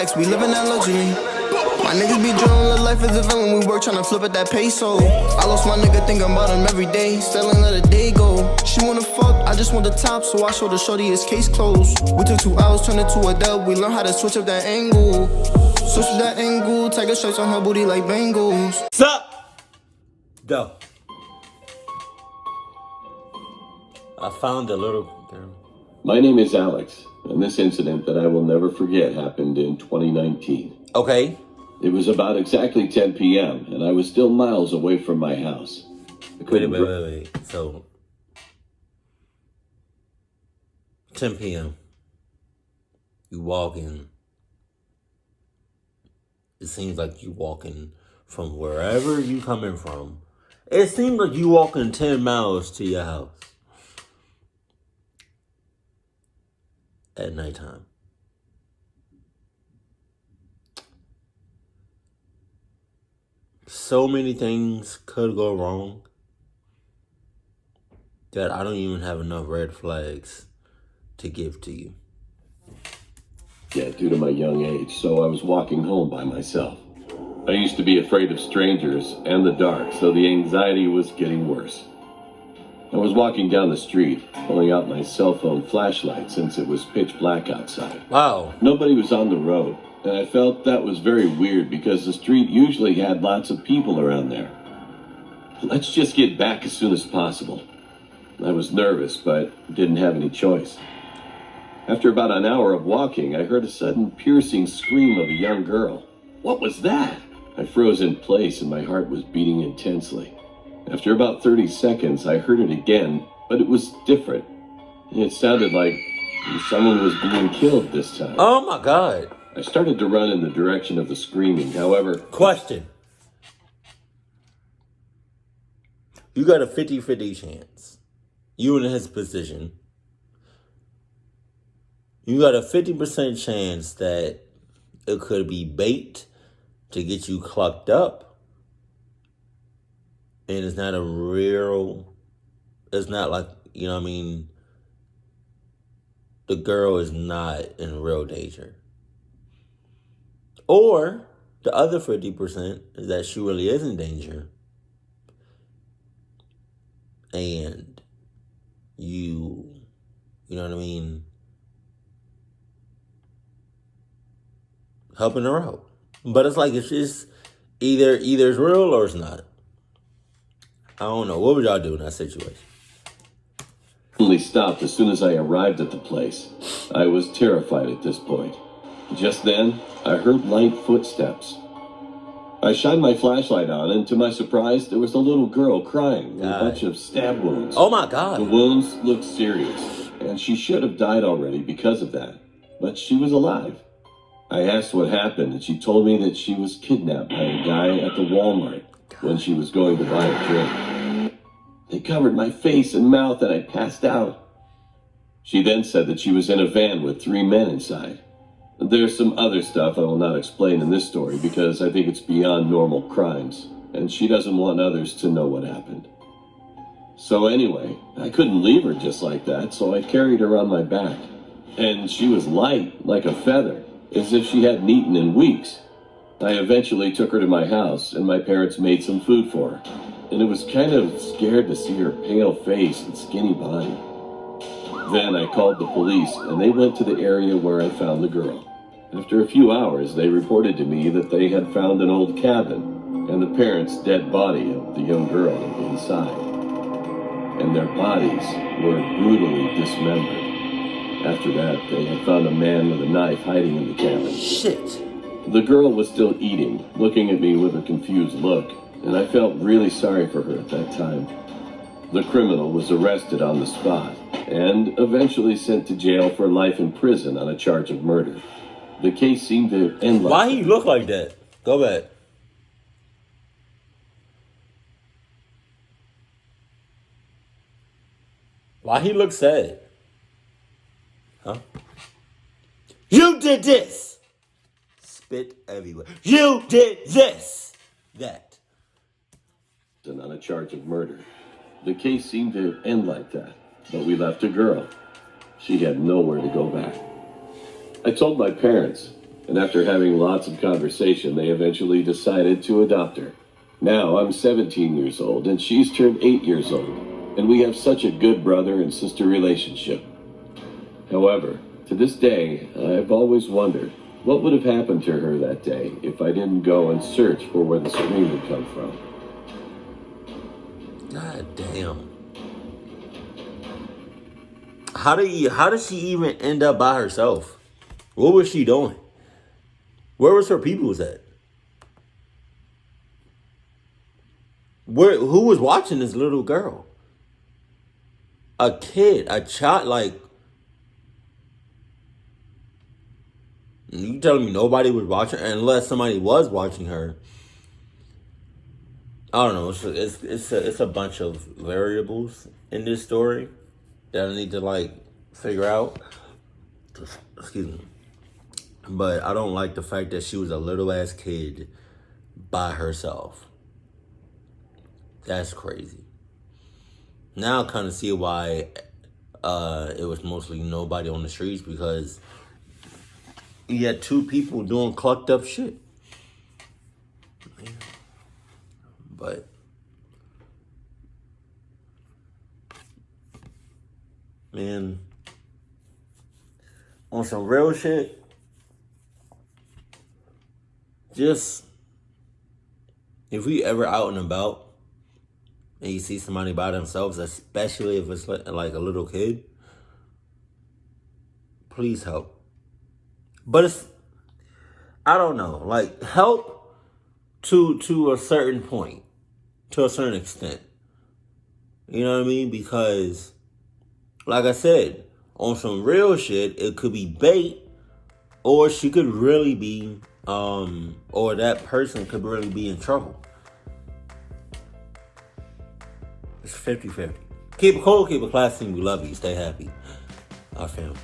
relax, we living that luxury. My niggas be drilling the life as a villain, we work tryna flip at that peso. I lost my nigga thinking about him every day, still ain't let a day go. She wanna fuck, I just want the top, so I showed the shorty his case closed. We took 2 hours, turned it to a dub, we learned how to switch up that angle. Switch up that angle, tiger stripes on her booty like Bengals. Sup? Go. I found a little girl. My name is Alex, and this incident that I will never forget happened in 2019. Okay. It was about exactly 10 p.m., and I was still miles away from my house. Wait. So, 10 p.m. You walk in. It seems like you walking from wherever you coming from. It seems like you walking 10 miles to your house. At nighttime. So many things could go wrong that I don't even have enough red flags to give to you. Yeah, due to my young age, so I was walking home by myself. I used to be afraid of strangers and the dark, so the anxiety was getting worse. I was walking down the street, pulling out my cell phone flashlight since it was pitch black outside. Wow. Nobody was on the road, and I felt that was very weird because the street usually had lots of people around there. Let's just get back as soon as possible. I was nervous, but didn't have any choice. After about an hour of walking, I heard a sudden piercing scream of a young girl. What was that? I froze in place and my heart was beating intensely. After about 30 seconds, I heard it again, but it was different. It sounded like someone was being killed this time. Oh my God. I started to run in the direction of the screaming, however... Question. You got a 50-50 chance. You in his position. You got a 50% chance that it could be bait to get you clucked up. And it's not a real, it's not like, you know what I mean? The girl is not in real danger. Or the other 50% is that she really is in danger. And you know what I mean? Helping her out. But it's like, it's just either it's real or it's not. I don't know. What would y'all do in that situation? Only stopped as soon as I arrived at the place. I was terrified at this point. Just then, I heard light footsteps. I shined my flashlight on, and to my surprise, there was a little girl crying with a bunch of stab wounds. Oh my God. The wounds looked serious, and she should have died already because of that. But she was alive. I asked what happened, and she told me that she was kidnapped by a guy at the Walmart when she was going to buy a drink. They covered my face and mouth and I passed out. She then said that she was in a van with 3 men inside. There's some other stuff I will not explain in this story because I think it's beyond normal crimes, and she doesn't want others to know what happened. So anyway, I couldn't leave her just like that, so I carried her on my back. And she was light, like a feather, as if she hadn't eaten in weeks. I eventually took her to my house, and my parents made some food for her. And it was kind of scared to see her pale face and skinny body. Then I called the police, and they went to the area where I found the girl. After a few hours, they reported to me that they had found an old cabin, and the parents' dead body of the young girl inside. And their bodies were brutally dismembered. After that, they had found a man with a knife hiding in the cabin. Shit. The girl was still eating, looking at me with a confused look, and I felt really sorry for her at that time. The criminal was arrested on the spot, and eventually sent to jail for life in prison on a charge of murder. The case seemed to end like... Why he look like that? Go back. Why he look sad? Huh? You did this! Spit everywhere. You did this! That. And on a charge of murder. The case seemed to end like that, but we left a girl. She had nowhere to go back. I told my parents, and after having lots of conversation, they eventually decided to adopt her. Now I'm 17 years old, and she's turned 8 years old, and we have such a good brother and sister relationship. However, to this day, I've always wondered what would have happened to her that day if I didn't go and search for where the scream had come from. God damn. How did she even end up by herself? What was she doing? Where was her peoples at? Who was watching this little girl? A kid, a child, like, you telling me nobody was watching her unless somebody was watching her? I don't know. It's a bunch of variables in this story that I need to like figure out. Excuse me. But I don't like the fact that she was a little ass kid by herself. That's crazy. Now I kind of see why it was mostly nobody on the streets, because you had two people doing clucked up shit. But man, on some real shit, just if we ever out and about and you see somebody by themselves, especially if it's like a little kid, please help. But it's, I don't know, like help to a certain point, to a certain extent. You know what I mean? Because, like I said, on some real shit, it could be bait, or she could really be, or that person could really be in trouble. It's 50-50. Keep it cool, keep it classy, we love you, stay happy. Our family.